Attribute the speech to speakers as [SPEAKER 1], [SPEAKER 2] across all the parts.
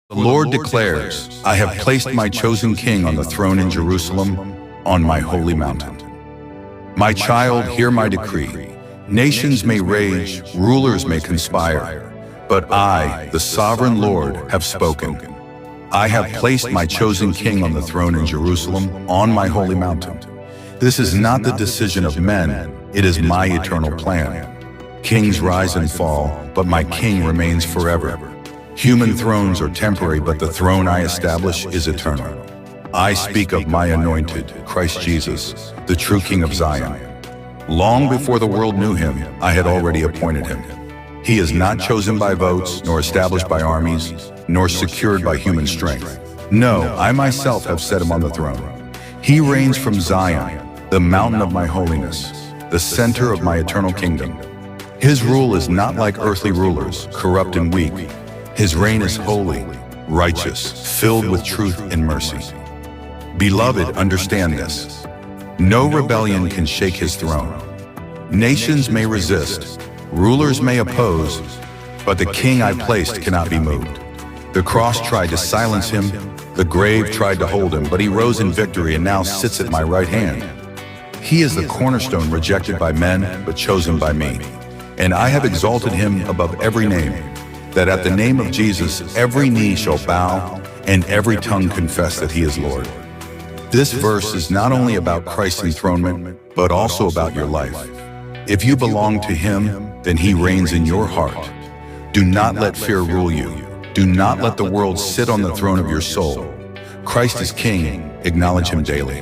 [SPEAKER 1] The Lord declares, I have placed my chosen king on the throne in Jerusalem, on my holy mountain. My child, hear my decree. Nations may rage, rulers may conspire, but I, the sovereign Lord, have spoken. I have placed my chosen king on the throne in Jerusalem, on my holy mountain. This is not the decision of men, it is my eternal plan. Kings rise and fall, but my king remains forever. Human thrones are temporary, but the throne I establish is eternal. I speak of my anointed, Christ Jesus, the true King of Zion. Long before the world knew him, I had already appointed him. He is not chosen by votes, nor established by armies, nor secured by human strength. No, I myself have set him on the throne. He reigns from Zion, the mountain of my holiness, the center of my eternal kingdom. His rule is not like earthly rulers, corrupt and weak. His reign is holy, righteous, filled with truth and mercy. Beloved, understand this. No rebellion can shake his throne. Nations may resist, rulers may oppose, but the king I placed cannot be moved. The cross tried to silence him, the grave tried to hold him, but he rose in victory and now sits at my right hand. He is the cornerstone rejected by men, but chosen by me. And I have exalted him above every name, that at the name of Jesus, every knee shall bow and every tongue confess that he is Lord. This verse is not only about Christ's enthronement, but also about your life. If you belong to him, then he reigns in your heart. Do not let fear rule you. Do not let the world sit on the throne of your soul. Christ is king, acknowledge him daily.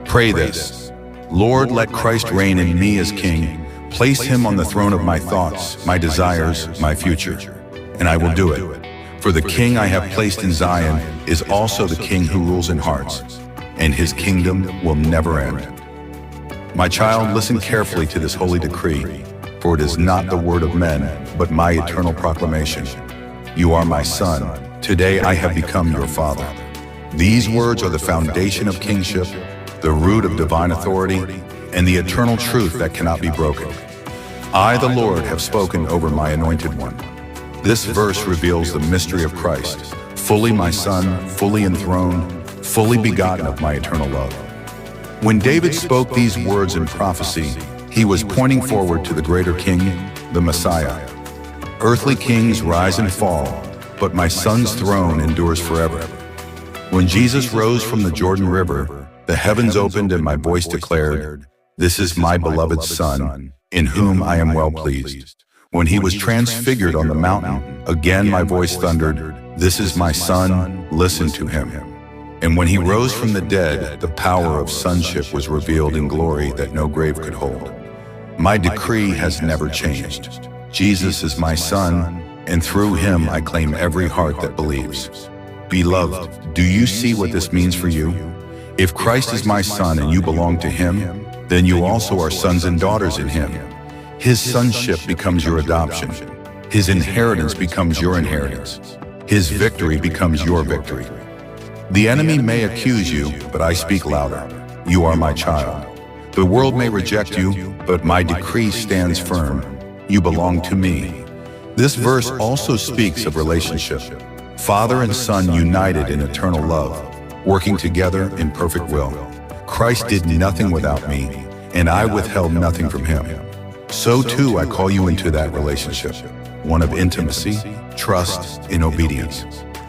[SPEAKER 1] Pray this: Lord, let Christ reign in me as king. Place him on the throne of my thoughts, my desires, my future. And I will do it. For the king I have placed in Zion is also the king who rules in hearts, and his kingdom will never end. My child, listen carefully to this holy decree, for it is not the word of men, but my eternal proclamation. You are my son. Today I have become your father. These words are the foundation of kingship, the root of divine authority, and the eternal truth that cannot be broken. I, the Lord, have spoken over my anointed one. This verse reveals the mystery of Christ, fully my son, fully enthroned, fully begotten of my eternal love. When David spoke these words in prophecy, he was pointing forward to the greater king, the Messiah. Earthly kings rise and fall, but my son's throne endures forever. When Jesus rose from the Jordan River, the heavens opened and my voice declared, "This is my beloved Son, in whom I am well pleased." When he was transfigured on the mountain, again my voice thundered, "This is my Son, listen to him." And when he rose from the dead, the power of sonship was revealed in glory that no grave could hold. My decree has never changed. Jesus is my Son, and through him I claim every heart that believes. Beloved, do you see what this means for you? If Christ is my son and you belong to him, then you also are sons and daughters in him. His sonship becomes your adoption. His inheritance becomes your inheritance. His victory becomes your victory. The enemy may accuse you, but I speak louder. You are my child. The world may reject you, but my decree stands firm. You belong to me. This verse also speaks of relationship. Father and son united in eternal love, working together in perfect will. Christ did nothing without me, and I withheld nothing from him. So too I call you into that relationship, one of intimacy, trust, and obedience.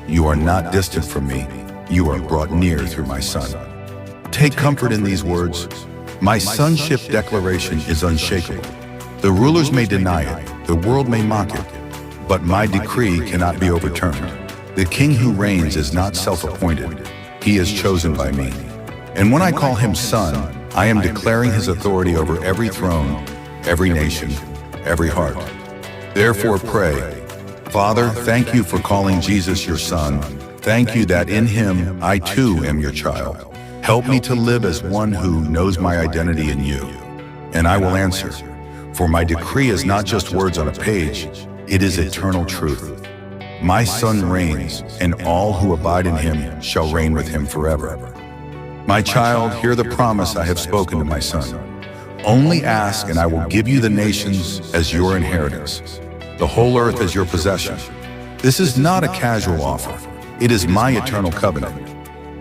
[SPEAKER 1] You are not distant from me. You are brought near through my Son. Take comfort in these words. My sonship declaration is unshakable. The rulers may deny it, the world may mock it, but my decree cannot be overturned. The king who reigns is not self-appointed. He is chosen by me. And when I call him son, I am declaring his authority over every throne, every nation, every heart. Therefore pray, Father, thank you for calling Jesus your son. Thank you that in him I too am your child. Help me to live as one who knows my identity in you. And I will answer, for my decree is not just words on a page, it is eternal truth. My son reigns, and all who abide in him shall reign with him forever. My child, hear the promise I have spoken to my son. Only ask, and I will give you the nations as your inheritance, the whole earth as your possession. This is not a casual offer. It is my eternal covenant.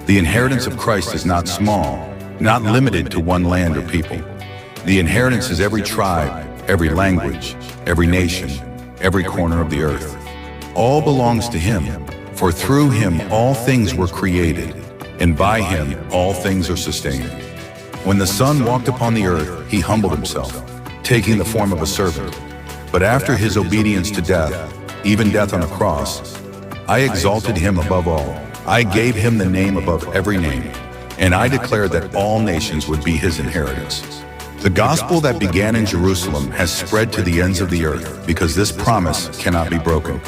[SPEAKER 1] The inheritance of Christ is not small, not limited to one land or people. The inheritance is every tribe, every language, every nation, every corner of the earth. All belongs to Him, for through Him all things were created, and by Him all things are sustained. When the Son walked upon the earth, He humbled Himself, taking the form of a servant. But after His obedience to death, even death on a cross, I exalted Him above all. I gave Him the name above every name, and I declared that all nations would be His inheritance. The gospel that began in Jerusalem has spread to the ends of the earth because this promise cannot be broken.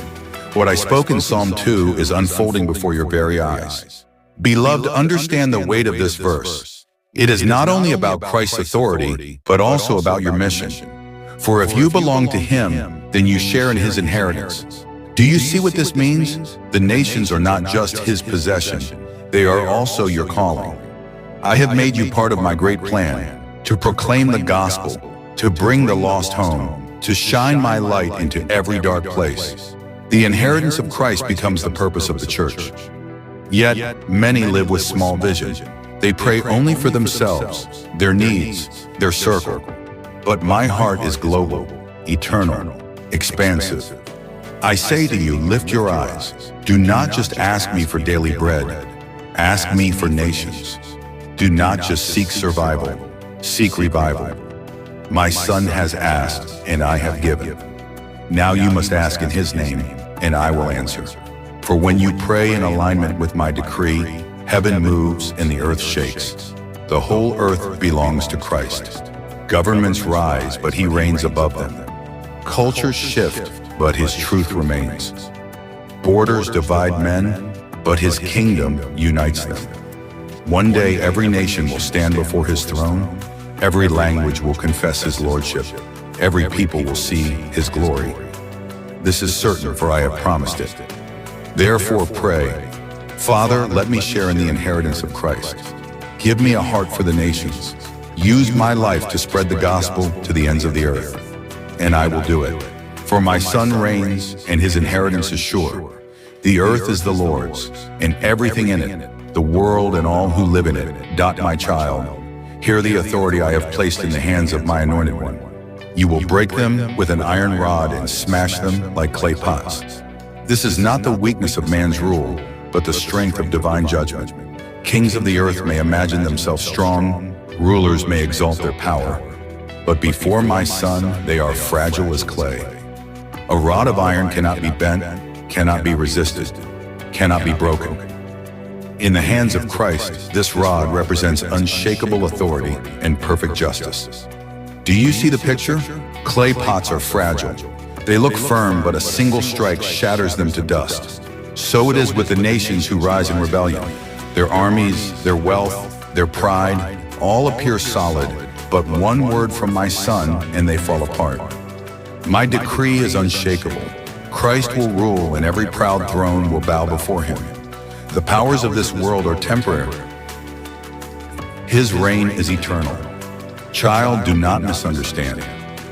[SPEAKER 1] What I spoke in Psalm 2 is unfolding before your very eyes. Beloved, understand the weight of this verse. It is not only about Christ's authority, but also about your mission. For if you belong to Him, then you share in His inheritance. Do you see what this means? The nations are not just His possession. They are also your calling. I have made you part of my great plan, to proclaim the gospel, to bring the lost home, to shine my light into every dark place. The inheritance of Christ becomes the purpose of the church. Yet, many live with small vision. They pray only for themselves, their needs, their circle. But my heart is global, eternal, expansive. I say to you, lift your eyes. Do not just ask me for daily bread. Ask me for nations. Do not just seek survival. Seek revival. My Son has asked, and I have given. Now you must ask in His name, and I will answer. For when you pray in alignment with my decree, heaven moves and the earth shakes. The whole earth belongs to Christ. Governments rise, but He reigns above them. Cultures shift, but His truth remains. Borders divide men, but His kingdom unites them. One day every nation will stand before His throne. Every language will confess His lordship. Every people will see His glory. This is certain, for I have promised it. Therefore pray, Father, let me share in the inheritance of Christ. Give me a heart for the nations. Use my life to spread the gospel to the ends of the earth. And I will do it. For my Son reigns, and His inheritance is sure. The earth is the Lord's, and everything in it, the world and all who live in it. My child, hear the authority I have placed in the hands of my anointed one. You will break them with an iron rod and smash them like clay pots. This is not the weakness of man's rule, but the strength of divine judgment. Kings of the earth may imagine themselves strong, rulers may exalt their power, but before my Son, they are fragile as clay. A rod of iron cannot be bent, cannot be resisted, cannot be broken. In the hands of Christ, this rod represents unshakable authority and perfect justice. Do you see the picture? Clay pots are fragile. They look firm, but a single strike shatters them to dust. So it is with the nations who rise in rebellion. Their armies, their wealth, their pride, all appear solid, but one word from my Son and they fall apart. My decree is unshakable. Christ will rule and every proud throne will bow before Him. The powers of this world are temporary. His reign is eternal. Child, do not misunderstand.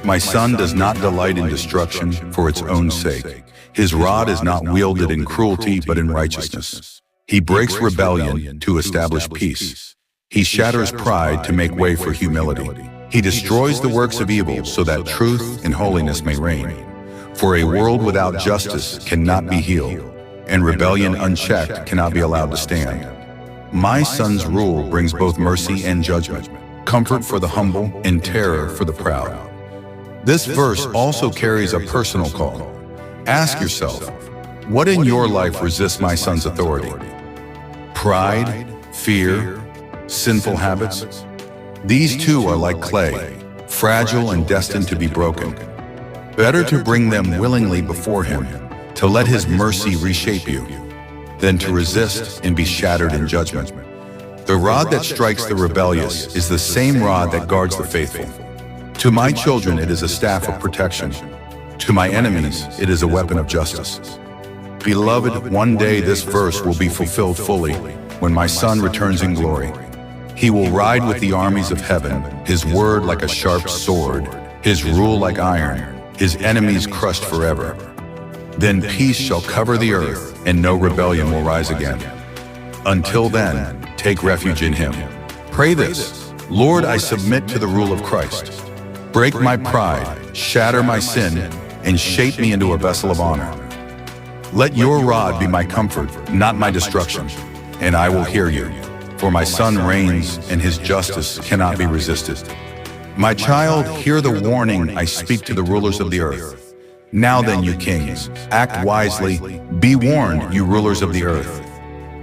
[SPEAKER 1] My Son does not delight in destruction for its own sake. His rod is not wielded in cruelty but in righteousness. He breaks rebellion to establish peace. He shatters pride to make way for humility. He destroys the works of evil so that truth and holiness may reign. For a world without justice cannot be healed, and rebellion unchecked cannot be allowed to stand. My Son's rule brings both mercy and judgment, comfort for the humble and terror for the proud. This verse also carries a personal call. Ask yourself, what in your life resists my Son's authority? Pride, fear, sinful habits? These two are like clay, fragile and destined to be broken. Better to bring them willingly before Him, to let His mercy reshape you, than to resist and be shattered in judgment. The rod that strikes the rebellious is the same rod that guards the faithful. To my children it is a staff of protection. To my enemies it is a weapon of justice. Beloved, one day this verse will be fulfilled fully when my Son returns in glory. He will ride with the armies of heaven, His word like a sharp sword, His rule like iron, His enemies crushed forever. Then peace shall cover the earth, and no rebellion will rise again. Until then, take refuge in him. Pray this: Lord, I submit to the rule of Christ. Break my pride, shatter my sin, and shape me into a vessel of honor. Let your rod be my comfort, not my destruction, and I will hear you. For my son reigns, and his justice cannot be resisted. My child, hear the warning I speak to the rulers of the earth. Now then, you kings, act wisely. Be warned, you rulers of the earth.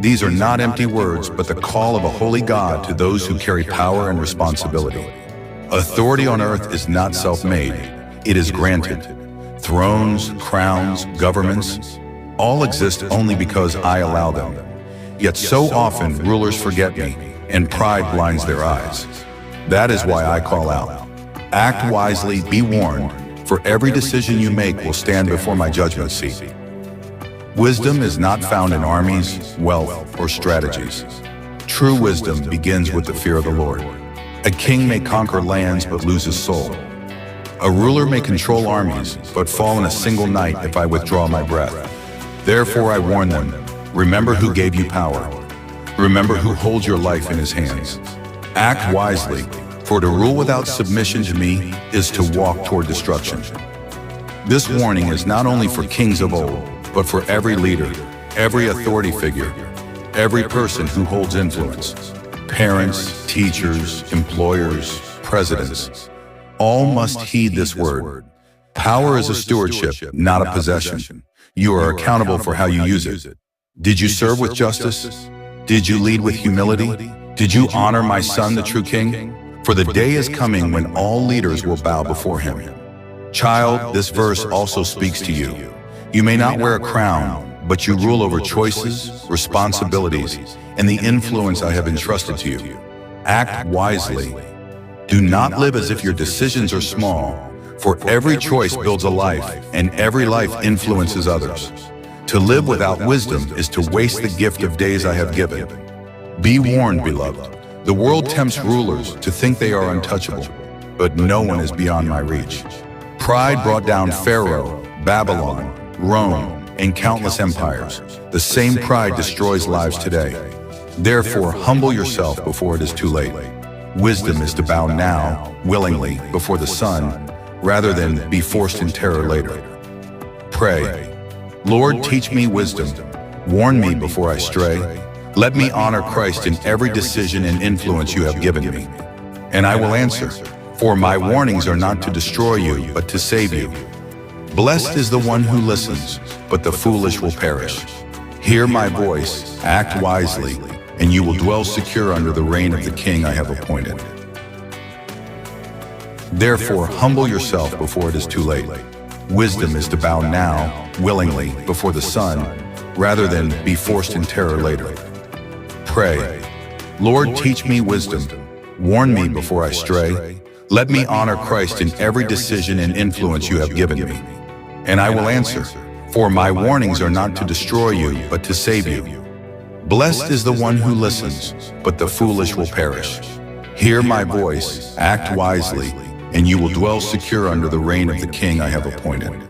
[SPEAKER 1] These are not empty words, but the call of a holy God to those who carry power and responsibility. Authority on earth is not self-made. It is granted. Thrones, crowns, governments, all exist only because I allow them. Yet so often rulers forget me, and pride blinds their eyes. That is why I call out. Act wisely, be warned, for every decision you make will stand before my judgment seat. Wisdom is not found in armies, wealth, or strategies. True wisdom begins with the fear of the Lord. A king may conquer lands but lose his soul. A ruler may control armies but fall in a single night if I withdraw my breath. Therefore I warn them, remember who gave you power. Remember who holds your life in his hands. Act wisely, for to rule without submission to me is to walk toward destruction. This warning is not only for kings of old, but for every leader, every authority figure, every person who holds influence. Parents, teachers, employers, presidents, all must heed this word. Power is a stewardship, not a possession. You are accountable for how you use it. Did you serve with justice? Did you lead with humility? Did you honor my son, the true king? For the day is coming when all leaders will bow before him. Child, this verse also speaks to you. You may not wear a crown, but you rule over choices, responsibilities, and the influence I have entrusted to you. Act wisely. Do not live as if your decisions are small, for every choice builds a life, and every life influences others. To live without wisdom is to waste the gift of days I have given. Be warned, beloved. The world tempts rulers to think they are untouchable, but no one is beyond my reach. Pride brought down Pharaoh, Babylon, Rome, and countless empires. The same pride destroys lives today. Therefore, humble yourself before it is too late. Wisdom is to bow now, willingly, before the Son, rather than be forced in terror later. Pray, Lord, teach me wisdom. Warn me before I stray. Let me honor Christ in every decision and influence you have given me. And I will answer, for my warnings are not to destroy you, but to save you. Blessed is the one who listens, but the foolish will perish. Hear my voice, act wisely, and you will dwell secure under the reign of the King I have appointed. Therefore, humble yourself before it is too late. Wisdom is to bow now, willingly, before the Son, rather than be forced in terror later. Pray, Lord, teach me wisdom. Warn me before I stray. Let me honor Christ in every decision and influence you have given me. And I will answer, for my warnings are not to destroy you, but to save you. Blessed is the one who listens, but the foolish will perish. Hear my voice, act wisely, and you will dwell secure under the reign of the King I have appointed.